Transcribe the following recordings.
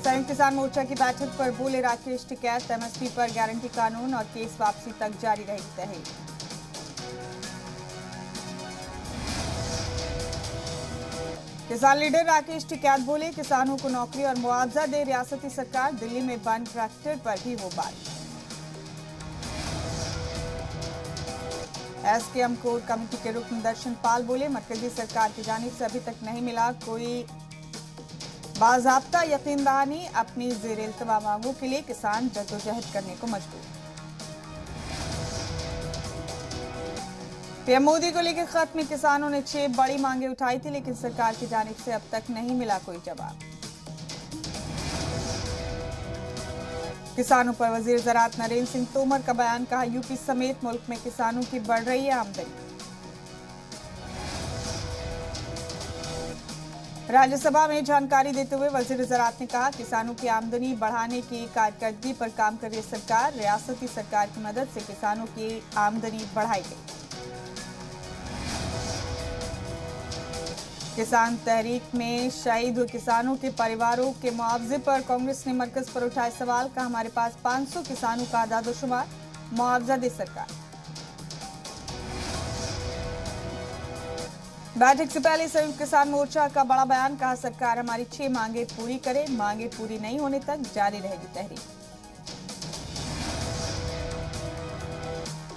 संयुक्त किसान मोर्चा की बैठक पर बोले राकेश टिकैत, एमएसपी पर गारंटी कानून और केस वापसी तक जारी रहेगी तहरीक। किसान लीडर राकेश टिकैत बोले, किसानों को नौकरी और मुआवजा दे रियासती सरकार, दिल्ली में बंद ट्रैक्टर पर भी हो बात। एसकेएम कोर कमेटी के रुकन दर्शन पाल बोले, मरकजी सरकार की जानिब से अभी तक नहीं मिला कोई बाज़ाब्ता यकीन दहानी, अपनी ज़ेर-ए-इल्तवा मांगों के लिए किसान जद्दोजहद करने को मजबूर। पीएम मोदी को लेकर खत में किसानों ने 6 बड़ी मांगे उठाई थी, लेकिन सरकार की जानिब से अब तक नहीं मिला कोई जवाब। किसानों पर वजीर ज़राअत नरेंद्र सिंह तोमर का बयान, कहा यूपी समेत मुल्क में किसानों की बढ़ रही है आमदनी। राज्यसभा में जानकारी देते हुए वजीर ज़राअत ने कहा, किसानों की आमदनी बढ़ाने की कारकर्दगी पर काम कर रही सरकार, रियासती सरकार की मदद से किसानों की आमदनी बढ़ाई गई। किसान तहरीक में शहीद हुए किसानों के परिवारों के मुआवजे पर कांग्रेस ने मरकज पर उठाए सवाल, कहा हमारे पास 500 किसानों का आदादोशुमार, मुआवजा दे सरकार। बैठक से पहले संयुक्त किसान मोर्चा का बड़ा बयान, कहा सरकार हमारी 6 मांगे पूरी करे, मांगे पूरी नहीं होने तक जारी रहेगी तहरीक।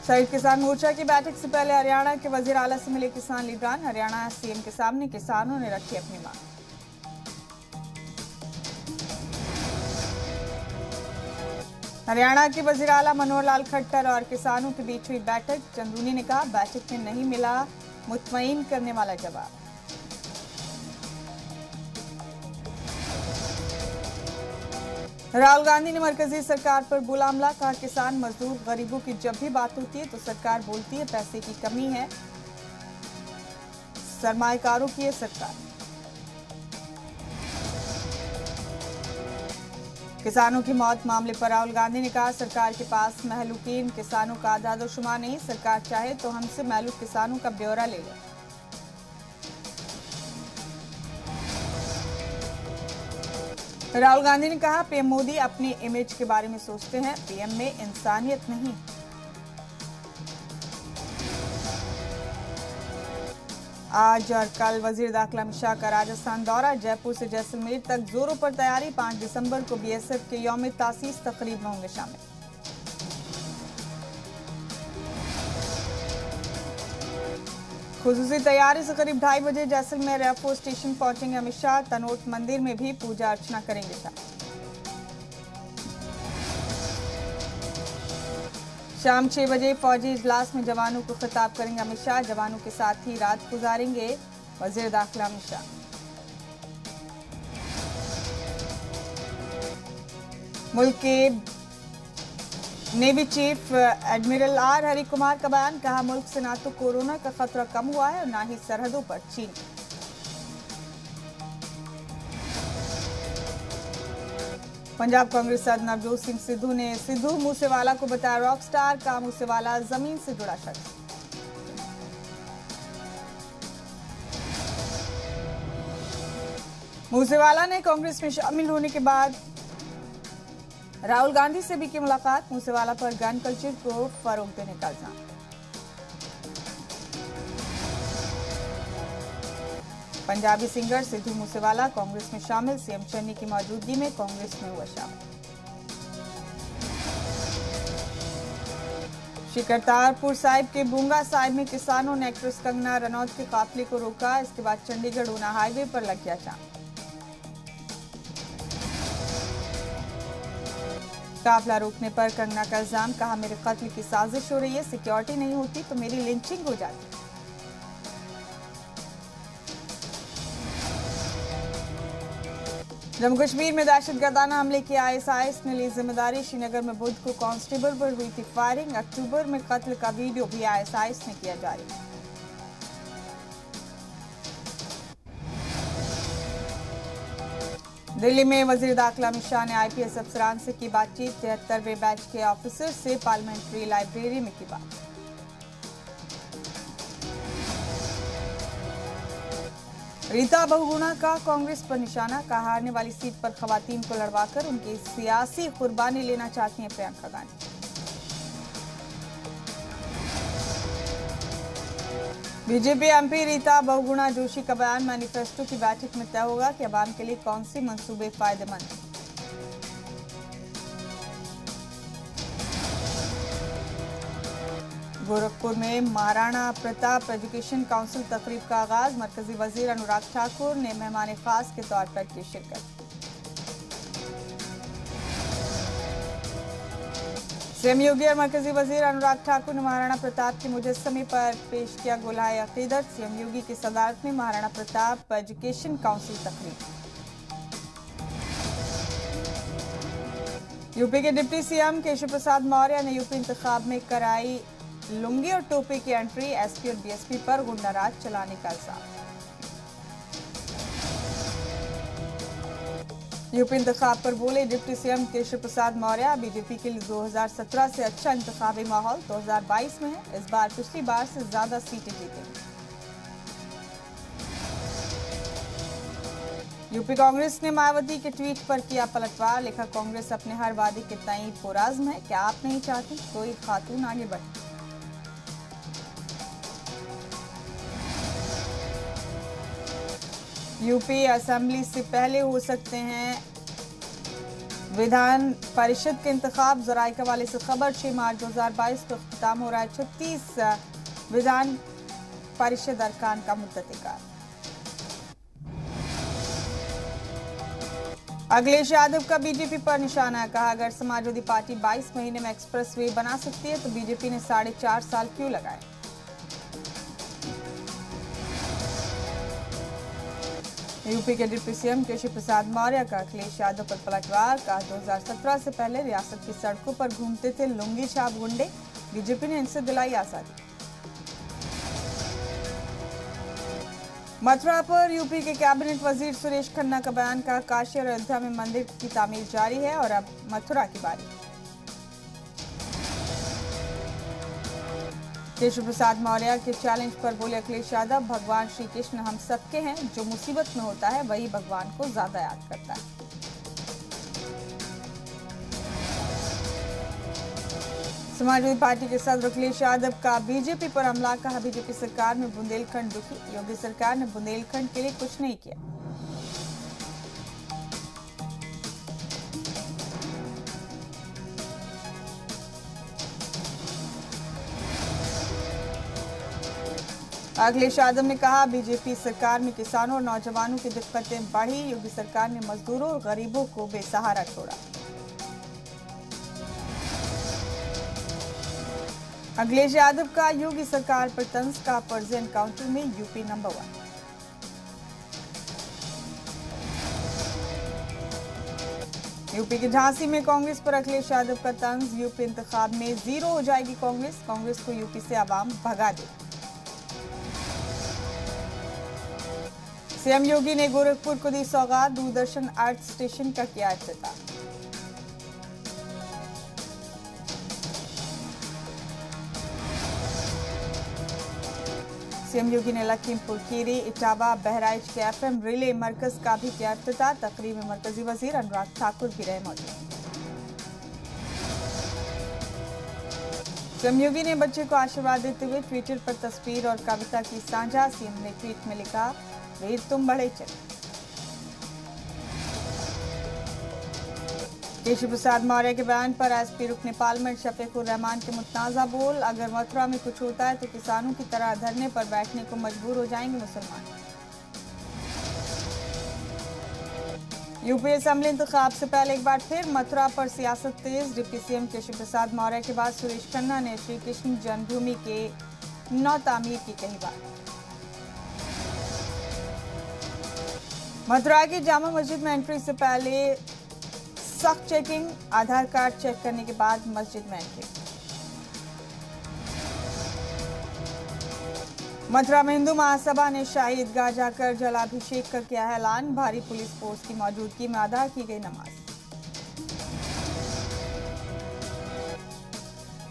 संयुक्त किसान मोर्चा की बैठक से पहले हरियाणा के वजीर आला से मिले किसान लीडरान, हरियाणा सीएम के सामने किसानों ने रखी अपनी मांग। हरियाणा के वजीर आला मनोहर लाल खट्टर और किसानों के बीच हुई बैठक, चंदूनी ने कहा बैठक में नहीं मिला मुतमईन करने वाला जवाब। राहुल गांधी ने मरकजी सरकार पर बोला हमला, कहा किसान मजदूर गरीबों की जब भी बात होती है तो सरकार बोलती है पैसे की कमी है, सरमाएकारों की है सरकार। किसानों की मौत मामले पर राहुल गांधी ने कहा सरकार के पास महलूकीन किसानों का आदादोशुमार नहीं, सरकार चाहे तो हमसे महलूक किसानों का ब्यौरा ले ले। राहुल गांधी ने कहा पीएम मोदी अपनी इमेज के बारे में सोचते हैं, पीएम में इंसानियत नहीं। आज और कल वजीर दाखिला अमित शाह का राजस्थान दौरा, जयपुर से जैसलमेर तक जोरों पर तैयारी, 5 दिसंबर को बीएसएफ के यौम तासीस तकरीब में होंगे शामिल। खुसूसी तैयारी से करीब 2:30 बजे जैसलमेर एयरफोर्स स्टेशन पहुंचेंगे अमित शाह, तनोट मंदिर में भी पूजा अर्चना करेंगे शाम 6 बजे फौजी इजलास में जवानों को खिताब करेंगे अमित शाह, जवानों के साथ ही रात गुजारेंगे वजीर दाखिला अमित शाह। मुल्क के navy chief admiral R Hari Kumar का बयान, कहा मुल्क से ना तो कोरोना का खतरा कम हुआ है और ना ही सरहदों पर चीन। पंजाब कांग्रेस सदर नवजोत सिंह सिद्धू ने सिद्धू मूसेवाला को बताया रॉक स्टार, का मूसेवाला जमीन से जुड़ा शख्स। मूसेवाला ने कांग्रेस में शामिल होने के बाद राहुल गांधी से भी की मुलाकात, मूसेवाला पर गन कल्चर को फरोग देने का इल्जाम। पंजाबी सिंगर सिद्धू मूसेवाला कांग्रेस में शामिल, सीएम चन्नी की मौजूदगी में कांग्रेस में हुआ शामिल। श्री करतारपुर साहिब के बूंगा साहिब में किसानों ने एक्ट्रेस कंगना रनौत के काफिले को रोका, इसके बाद चंडीगढ़ ऊना हाईवे पर लग गया जाम। काफिला रोकने पर कंगना का इल्जाम, कहा मेरे कत्ल की साजिश हो रही है, सिक्योरिटी नहीं होती तो मेरी लिंचिंग हो जाती। जम्मू कश्मीर में दहशतगर्दाना हमले की आईएसआईएस ने ली जिम्मेदारी, श्रीनगर में बुध को कांस्टेबल पर हुई थी फायरिंग, अक्टूबर में कत्ल का वीडियो भी आईएसआईएस ने किया जारी। दिल्ली में वजीर दाखिला अमित शाह ने आईपीएस अफसरान से की बातचीत, 73वें बैच के ऑफिसर से पार्लियामेंट्री लाइब्रेरी में की बात। रीता बहुगुणा का कांग्रेस पर निशाना, कहा हारने वाली सीट पर खवातीन को लड़वाकर उनकी सियासी कुर्बानी लेना चाहती हैं प्रियंका गांधी। बीजेपी एमपी रीता बहुगुणा जोशी का बयान, मैनिफेस्टो की बैठक में तय होगा कि अवाम के लिए कौन सी मंसूबे फायदेमंद। गोरखपुर में महाराणा प्रताप एजुकेशन काउंसिल तकरीब का आगाज, मरकजी वजीर अनुराग ठाकुर ने मेहमान खास के तौर पर की शिरकत। सीएम योगी और मरकजी वजीर अनुराग ठाकुर ने महाराणा प्रताप के मुजस्समे पर पेश किया गोलाए अकीदत। सीएम योगी की सदारत में महाराणा प्रताप एजुकेशन काउंसिल तकरीब। यूपी के डिप्टी सीएम केशव प्रसाद मौर्य ने यूपी इंतखाब में कराई लुंगी और टोपी की एंट्री, एसपी और बीएसपी पर गुंडाराज चलाने का इल्जाम। यूपी इंतखाब पर बोले deputy CM Keshav Prasad Maurya, BJP के लिए 2017 से अच्छा इंतखाबी माहौल 2022 में है। इस बार पिछली बार से ज्यादा सीटें जीतेंगे। यूपी कांग्रेस ने मायावती के ट्वीट पर किया पलटवार, लिखा कांग्रेस अपने हर वादे के तय पुराज़्म है, क्या आप नहीं चाहती कोई खातून आगे बढ़े। यूपी असेंबली से पहले हो सकते हैं विधान परिषद के इंतखाब, जराये के हवाले से खबर। 6 मार्च 2022 को खत्म हो रहा है 36 विधान परिषद अरकान का मुद्दत-ए-कार। अखिलेश यादव का बीजेपी पर निशाना, कहा अगर समाजवादी पार्टी 22 महीने में एक्सप्रेस वे बना सकती है तो बीजेपी ने 4.5 साल क्यों लगाए। यूपी के डिप्टी सीएम केशव प्रसाद मौर्य का अखिलेश यादव पर पलटवार, कहा 2017 से पहले रियासत की सड़कों पर घूमते थे लुंगी छाप गुंडे, बीजेपी ने इनसे दिलाई आजादी। मथुरा पर यूपी के कैबिनेट वजीर सुरेश खन्ना का बयान, का काशी और अयोध्या में मंदिर की तामीर जारी है और अब मथुरा की बारी। केशव प्रसाद मौर्य के चैलेंज पर बोले अखिलेश यादव, भगवान श्री कृष्ण हम सबके हैं, जो मुसीबत में होता है वही भगवान को ज्यादा याद करता है। समाजवादी पार्टी के सदर अखिलेश यादव का बीजेपी पर हमला, कहा बीजेपी सरकार में बुंदेलखंड दुखी, योगी सरकार ने बुंदेलखंड के लिए कुछ नहीं किया। अखिलेश यादव ने कहा बीजेपी सरकार में किसानों और नौजवानों की दिक्कतें बढ़ी, योगी सरकार ने मजदूरों और गरीबों को बेसहारा छोड़ा। अखिलेश यादव का योगी सरकार पर तंज, का फर्जी एनकाउंटर में यूपी नंबर 1। यूपी के झांसी में कांग्रेस पर अखिलेश यादव का तंज, यूपी इंतखाब में 0 हो जाएगी कांग्रेस, कांग्रेस को यूपी से आवाम भगा दे। सीएम योगी ने गोरखपुर को दी सौगात, दूरदर्शन अर्थ स्टेशन का किया इफ्तिताह। सीएम योगी ने लखीमपुर खीरी, इटावा, बहराइच के एफएम रिले मरकज का भी किया इफ्तिताह। तकरीब में मरकजी वजीर अनुराग ठाकुर भी रहे मौजूद। सीएम योगी ने बच्चे को आशीर्वाद देते हुए ट्विटर पर तस्वीर और कविता की साझा। सीएम ने ट्वीट में लिखा, वीर तुम बड़े चले। केशव प्रसाद मौर्य के बयान पर एसपी रुकने पार्लियामेंट शफीकुर रहमान के मुतनाज़ा बोल, अगर मथुरा में कुछ होता है तो किसानों की तरह धरने पर बैठने को मजबूर हो जाएंगे मुसलमान। यूपी असेंबली इंतखाब से पहले एक बार फिर मथुरा पर सियासत तेज, डिप्टी सीएम केशव प्रसाद मौर्य के बाद सुरेश खन्ना ने श्री कृष्ण जन्मभूमि के नौ तामीर की कही बात। मथुरा की जामा मस्जिद में एंट्री से पहले सख्त चेकिंग, आधार कार्ड चेक करने के बाद मस्जिद में एंट्री। मथुरा में हिंदू महासभा ने शाही ईदगाह जाकर जलाभिषेक का किया है ऐलान, भारी पुलिस फोर्स की मौजूदगी में अदा की गई नमाज।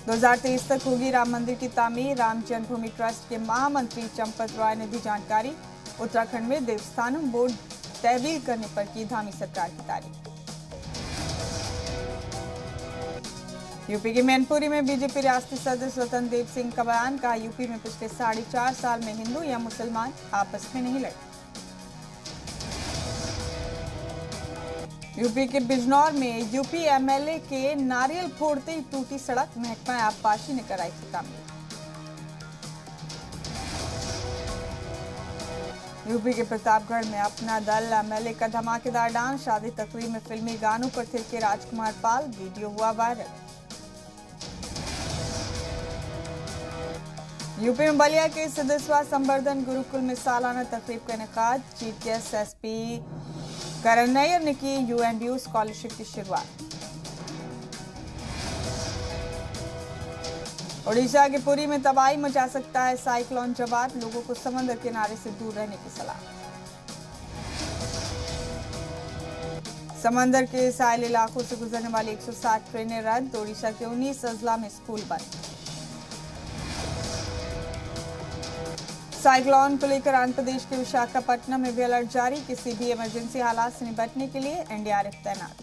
2023 तक होगी राम मंदिर की तामीर, राम जन्मभूमि ट्रस्ट के महामंत्री चंपत रॉय ने दी जानकारी। उत्तराखंड में देवस्थानम बोर्ड तहवील करने पर की धामी सरकार की तारीफ। यूपी के मैनपुरी में बीजेपी रियासती सदस्य स्वतंत्र देव सिंह का बयान, कहा यूपी में पिछले 4.5 साल में हिंदू या मुसलमान आपस में नहीं लड़े। यूपी के बिजनौर में यूपी एमएलए के नारियल फोड़ते ही टूटी सड़क, महकमा आबपाशी ने कराई थी तामीर। यूपी के प्रतापगढ़ में अपना दल एमएलए का धमाकेदार डांस, शादी तकरीब में फिल्मी गानों पर थिरके राजकुमार पाल, वीडियो हुआ वायरल। यूपी में बलिया के सदस्यवा संवर्धन गुरुकुल में सालाना तकरीब का इनेकाद, चीफ गेस्ट एसपी करण नैयर ने की यूएनडीयू स्कॉलरशिप की शुरुआत। ओडिशा के पुरी में तबाही मचा सकता है साइक्लोन जवाब, लोगों को समंदर किनारे से दूर रहने की सलाह। समंदर के साहिल इलाकों से गुजरने वाली 160 ट्रेनें रद्द, ओडिशा के 19 अजला में स्कूल बंद। साइक्लोन को लेकर आंध्र प्रदेश के विशाखापट्टनम में भी अलर्ट जारी, किसी भी इमरजेंसी हालात से निपटने के लिए एनडीआरएफ तैनात।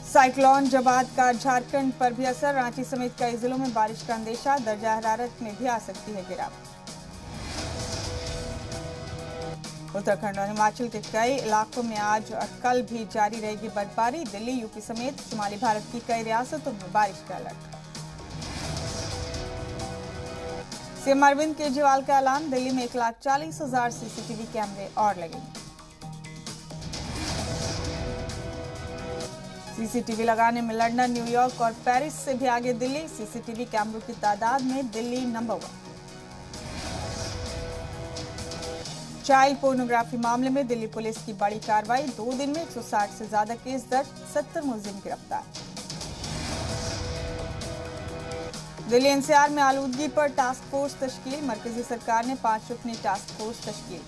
साइक्लोन जवाद का झारखंड पर भी असर, रांची समेत कई जिलों में बारिश का अंदेशा, दर्जा हरारत में भी आ सकती है गिरावट। उत्तराखंड और हिमाचल के कई इलाकों में आज और कल भी जारी रहेगी बर्फबारी, दिल्ली यूपी समेत शुमाली भारत की कई रियासतों में बारिश का अलर्ट। सीएम अरविंद केजरीवाल का ऐलान, दिल्ली में 1,40,000 सीसीटीवी कैमरे और लगेंगे। सीसीटीवी लगाने में लंदन, न्यूयॉर्क और पेरिस से भी आगे दिल्ली, सीसीटीवी कैमरों की तादाद में दिल्ली नंबर 1। चाइल्ड पोर्नोग्राफी मामले में दिल्ली पुलिस की बड़ी कार्रवाई, 2 दिन में 160 से ज्यादा केस दर्ज, 70 मुलजिम गिरफ्तार। दिल्ली एनसीआर में आलूदगी पर टास्क फोर्स तश्कील, मरकजी सरकार ने 5 रुकनी टास्क फोर्स तश्कील।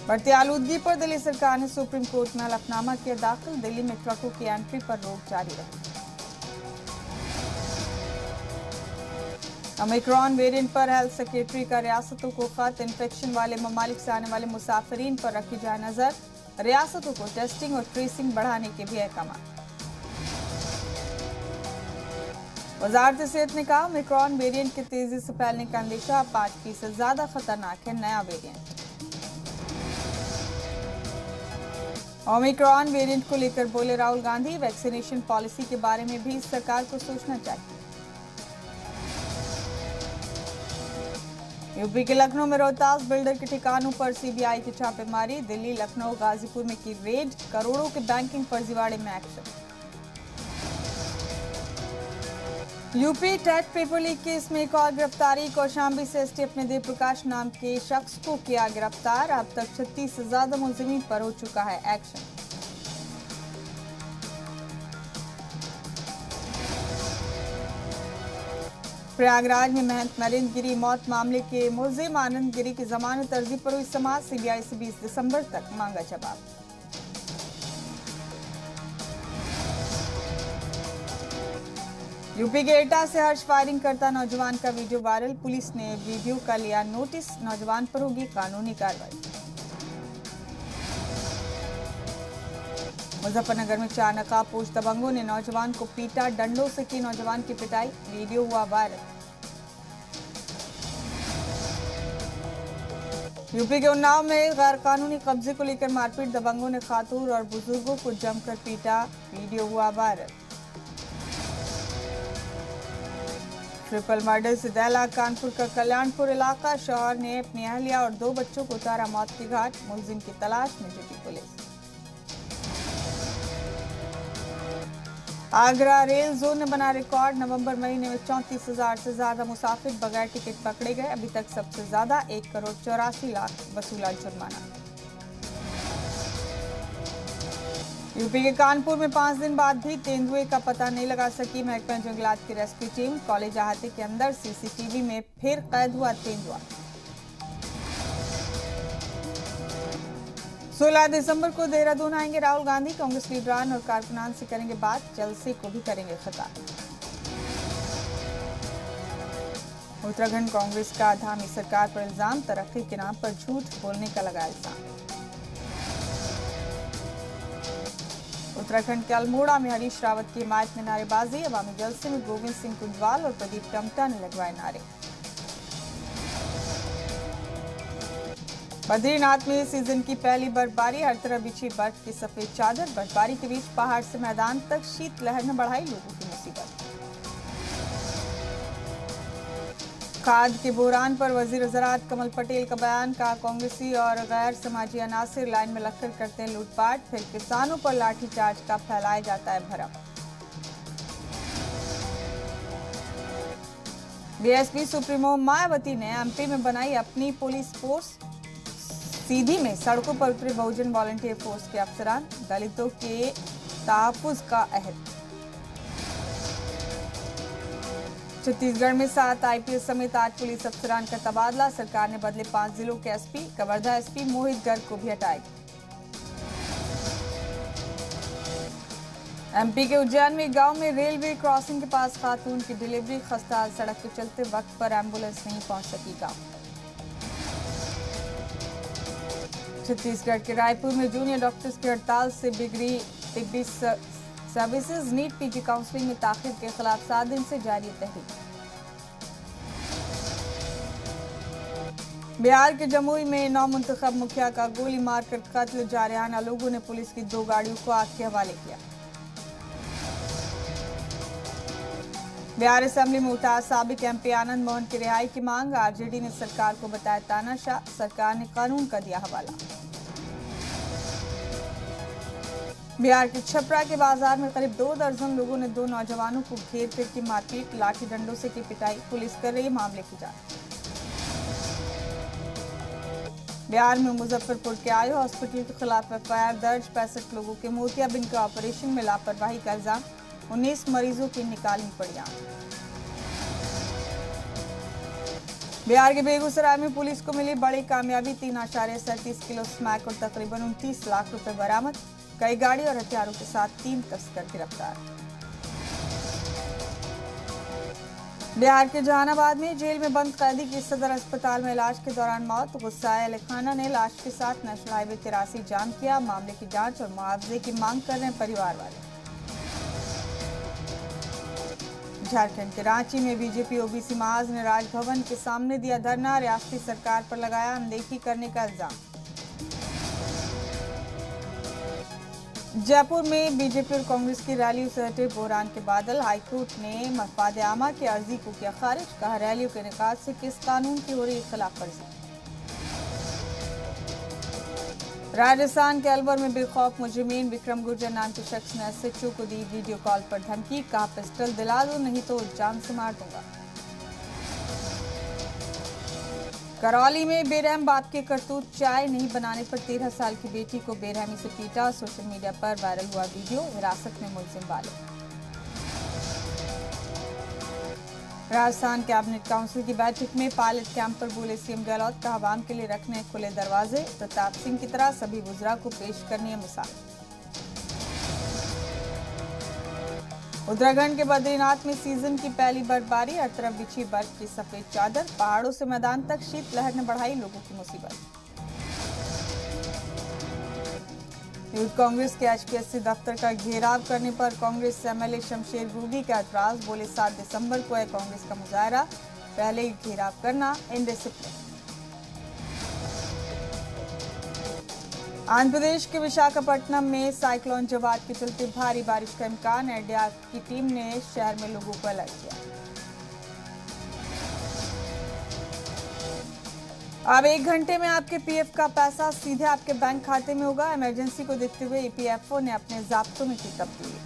बढ़ती आलूदगी पर दिल्ली सरकार ने सुप्रीम कोर्ट में हलफनामा किया दाखिल, दिल्ली में ट्रकों की एंट्री पर रोक जारी रही। ओमिक्रॉन वेरिएंट पर हेल्थ सेक्रेटरी का रियासतों को खत, इन्फेक्शन वाले ममालिक से आने वाले मुसाफिरीन पर रखी जाए नजर, रियासतों को टेस्टिंग और ट्रेसिंग बढ़ाने के भी अहकाम। वजारत सेहत ने कहा, ओमिक्रॉन वेरिएंट के तेजी से फैलने का अंदेशा, 5% ज्यादा खतरनाक है नया वेरिएंट। ओमिक्रॉन वेरिएंट को लेकर बोले राहुल गांधी, वैक्सीनेशन पॉलिसी के बारे में भी सरकार को सोचना चाहिए। यूपी के लखनऊ में रोहतास बिल्डर के ठिकानों पर सीबीआई की छापेमारी, दिल्ली, लखनऊ, गाजीपुर में की रेड, करोड़ों के बैंकिंग फर्जीवाड़े में action. UP TET paper leak case में एक और गिरफ्तारी, कौशाम्बी से एसटीएफ ने देव प्रकाश नाम के शख्स को किया गिरफ्तार, अब तक 36 से ज्यादा मुलजिमीन पर हो चुका है एक्शन। प्रयागराज में महंत नरेंद्र गिरी मौत मामले के मुलजिम आनंद गिरी की जमानत अर्जी पर हुई समाअत, सीबीआई से 20 दिसंबर तक मांगा जवाब। यूपी के एटा से हर्ष फायरिंग करता नौजवान का वीडियो वायरल, पुलिस ने वीडियो का लिया नोटिस, नौजवान पर होगी कानूनी कार्रवाई। मुजफ्फरनगर में 4 नकाबपोश दबंगों ने नौजवान को पीटा, डंडों से की नौजवान की पिटाई, वीडियो हुआ वायरल। यूपी के उन्नाव में गैर कानूनी कब्जे को लेकर मारपीट, दबंगों ने खातून और बुजुर्गों को जमकर पीटा, वीडियो हुआ वायरल। ट्रिपल मर्डर से दहला कानपुर का कल्याणपुर इलाका, शौहर ने अपनी अहलिया और 2 बच्चों को उतारा मौत की घाट, मुलजिम की तलाश में जुटी पुलिस। आगरा रेल जोन ने बना रिकॉर्ड, नवंबर महीने में 34,000 से ज्यादा मुसाफिर बगैर टिकट पकड़े गए, अभी तक सबसे ज्यादा 1,84,00,000 वसूला जुर्माना। यूपी के कानपुर में 5 दिन बाद भी तेंदुए का पता नहीं लगा सकी महकमा जंगलात की रेस्क्यू टीम, कॉलेज अहाते के अंदर सीसीटीवी में फिर कैद हुआ तेंदुआ। 16 दिसंबर को देहरादून आएंगे राहुल गांधी, कांग्रेस लीडरान और कारकुनान से करेंगे बात, जलसे को भी करेंगे खिताब। उत्तराखंड कांग्रेस का धामी सरकार पर इल्जाम, तरक्की के नाम पर झूठ बोलने का लगा इल्जाम। उत्तराखंड के अल्मोड़ा में हरीश रावत की हिमायत में नारेबाजी, अवामी जलसे में गोविंद सिंह कुंजवाल और प्रदीप टमटा ने लगवाए नारे। बद्रीनाथ में सीजन की पहली बर्फबारी, हर तरफ बिछी बर्फ की सफेद चादर। बर्फबारी के बीच पहाड़ से मैदान तक शीतलहर ने बढ़ाई लोगों की मुसीबत। खाद के बहरान पर वजीर ज़राअत कमल पटेल का बयान, कहा कांग्रेसी और गैर समाजी अनासिर लाइन में लगकर करते हैं लूटपाट, फिर किसानों पर लाठीचार्ज का फैलाया जाता है भरम। बीएसपी सुप्रीमो मायावती ने एमपी में बनाई अपनी पुलिस फोर्स, सीधी में सड़कों पर उतरे बहुजन वॉलंटियर फोर्स के अफसरान, दलितों के तहफ्फुज़ का अहद। छत्तीसगढ़ में 7 आईपीएस समेत 8 पुलिस अफसरान का तबादला, सरकार ने बदले 5 जिलों के एसपी, कवर्धा एसपी मोहित गर्ग को भी हटाएगी। एमपी के उज्जैन में गांव में रेलवे क्रॉसिंग के पास खातून की डिलीवरी, खस्ता सड़क के चलते वक्त पर एम्बुलेंस नहीं पहुंच सकी गांव। छत्तीसगढ़ के रायपुर में जूनियर डॉक्टर्स की हड़ताल से बिगड़ी तिब्बी सर्विसेज, नीट पीजी काउंसलिंग में ताखीर के खिलाफ 7 दिन से जारी तहरीक। बिहार के जमुई में नौमुंतखब मुखिया का गोली मारकर कत्ल, जारहाना लोगों ने पुलिस की 2 गाड़ियों को आग के हवाले किया। बिहार असेंबली में उठा साबिक एमपी आनंद मोहन की रिहाई की मांग, आरजेडी ने सरकार को बताया तानाशाह, सरकार ने कानून का दिया हवाला। बिहार के छपरा के बाजार में करीब 2 दर्जन लोगों ने 2 नौजवानों को घेर कर की मारपीट, लाठी डंडों से की पिटाई, पुलिस कर रही मामले की जांच। बिहार में मुजफ्फरपुर के आयो हॉस्पिटल के खिलाफ एफआईआर दर्ज, 65 लोगों के मोतियाबिंद के ऑपरेशन में लापरवाही का इल्जाम, 19 मरीजों की निकालनी पड़ी आंख। बिहार के बेगूसराय में पुलिस को मिली बड़ी कामयाबी, 3.37 किलो स्मैक और तकरीबन 29 लाख रुपए बरामद, कई गाड़ी और हथियारों के साथ 3 तस्कर गिरफ्तार। बिहार के जहानाबाद में जेल में बंद कैदी की सदर अस्पताल में इलाज के दौरान मौत, गुस्साए अली खाना ने लाश के साथ नेशनल हाईवे 83 जाम किया, मामले की जांच और मुआवजे की मांग कर रहे हैं परिवार वाले। झारखंड के रांची में बीजेपी ओबीसी महाज ने राजभवन के सामने दिया धरना, रियासती सरकार पर लगाया अनदेखी करने का इल्जाम। जयपुर में बीजेपी और कांग्रेस की रैलियों से हटे बहरान के बादल, हाईकोर्ट ने मफाद आमा की अर्जी को किया खारिज, कहा रैलियों के निकाल से किस कानून की हो रही खिलाफ वर्जी। राजस्थान के अलवर में बेखौफ मुजरिमीन, विक्रम गुर्जर नाम के शख्स ने एसएचओ को दी वीडियो कॉल पर धमकी, कहा पिस्टल दिला दो नहीं तो जान से मार दूंगा। करौली में बेरहम बाप के करतूत, चाय नहीं बनाने पर 13 साल की बेटी को बेरहमी से पीटा, सोशल मीडिया पर वायरल हुआ वीडियो, हिरासत में मुलजिम वाले। राजस्थान कैबिनेट काउंसिल की बैठक में पायलट कैंप पर बोले सीएम गहलोत, कहा आवाम के लिए रखने खुले दरवाजे, प्रताप सिंह की तरह सभी वुज़रा को पेश करनी है मिसाल। उत्तराखंड के बद्रीनाथ में सीजन की पहली बर्फबारी, हर तरफ बिछी बर्फ की सफेद चादर, पहाड़ों से मैदान तक शीतलहर ने बढ़ाई लोगों की मुसीबत। यूथ कांग्रेस के एचपीएससी दफ्तर का घेराव करने पर कांग्रेस एमएलए शमशेर गुर्गी का एतराज, बोले 7 दिसंबर को है कांग्रेस का मुजाहरा, पहले ही घेराव करना इनडिसिप्लिन। आंध्र प्रदेश के विशाखापट्टनम में साइक्लोन जवाद के चलते भारी बारिश का इम्कान, एनडीआरएफ की टीम ने शहर में लोगों को अलर्ट किया। अब 1 घंटे में आपके पीएफ का पैसा सीधे आपके बैंक खाते में होगा, इमरजेंसी को देखते हुए ईपीएफओ ने अपने ज़ाब्तों में की तब्दीली।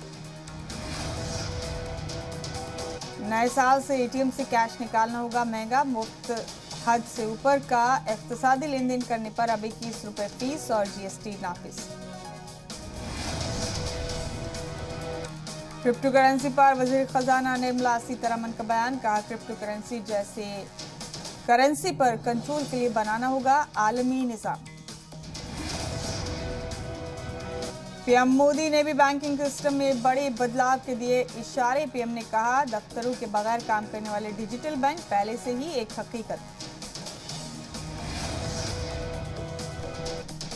नए साल से एटीएम से कैश निकालना होगा महंगा, मुफ्त हद से ऊपर का इक्तिसादी लेन देन करने पर अब 21 रुपए फीस और जीएसटी नाफिज। क्रिप्टो करेंसी पर वजीर खजाना निर्मला सीतारमण का बयान, कहा क्रिप्टो करेंसी जैसे करेंसी पर कंट्रोल के लिए बनाना होगा आलमी निजाम। पीएम मोदी ने भी बैंकिंग सिस्टम में बड़े बदलाव के दिए इशारे। पीएम ने कहा, दफ्तरों के बगैर काम करने वाले डिजिटल बैंक पहले से ही एक हकीकत।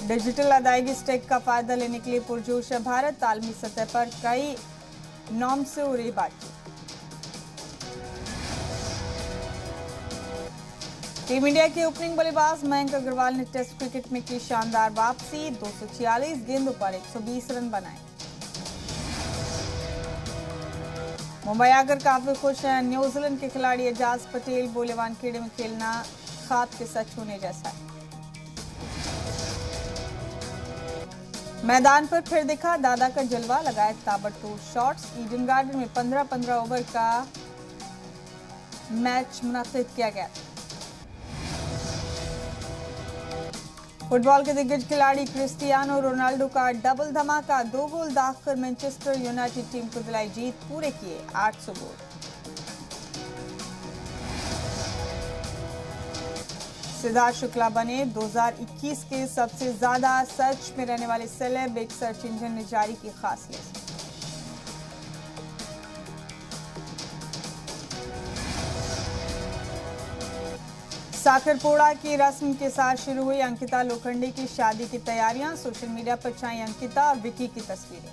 डिजिटल अदायगी स्टैक का फायदा लेने के लिए पुरजोश है भारत। आलमी सतह पर कई नॉर्म से हो रही बातचीत। टीम इंडिया के ओपनिंग बल्लेबाज मयंक अग्रवाल ने टेस्ट क्रिकेट में की शानदार वापसी। 246 गेंदों पर 120 रन बनाए। मुंबई आकर काफी खुश हैं न्यूजीलैंड के खिलाड़ी एजाज पटेल। बोले, वानखेड़े में खेलना ख्वाब के सच होने जैसा है। मैदान पर फिर दिखा दादा का जलवा, लगाए ताबड़तोड़ शॉट्स। ईडन गार्डन में 15-15 ओवर का मैच मुनक्किद किया गया। फुटबॉल के दिग्गज खिलाड़ी क्रिस्टियानो रोनाल्डो का डबल धमाका। 2 गोल दागकर मैनचेस्टर यूनाइटेड टीम को दिलाई जीत। पूरे किए 800 गोल। सिद्धार्थ शुक्ला बने 2021 के सबसे ज्यादा सर्च में रहने वाले सेलेब। एक सर्च इंजन ने जारी की खास लिस्ट। साखरपोड़ा की रस्म के साथ शुरू हुई अंकिता लोखंडे की शादी की तैयारियां। सोशल मीडिया पर छाई अंकिता और विकी की तस्वीरें।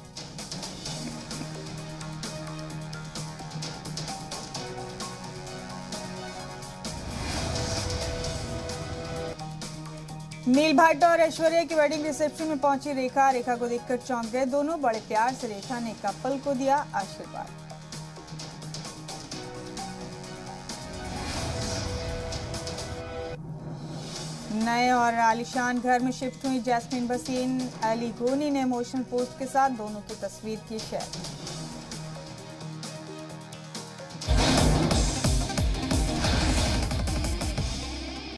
नील भट्ट और ऐश्वर्या की वेडिंग रिसेप्शन में पहुंची रेखा। रेखा को देखकर चौंक गए दोनों। बड़े प्यार से रेखा ने कपल को दिया आशीर्वाद। नए और आलीशान घर में शिफ्ट हुई जैस्मिन भसीन। अली गोनी ने इमोशनल पोस्ट के साथ दोनों की तस्वीर की शेयर।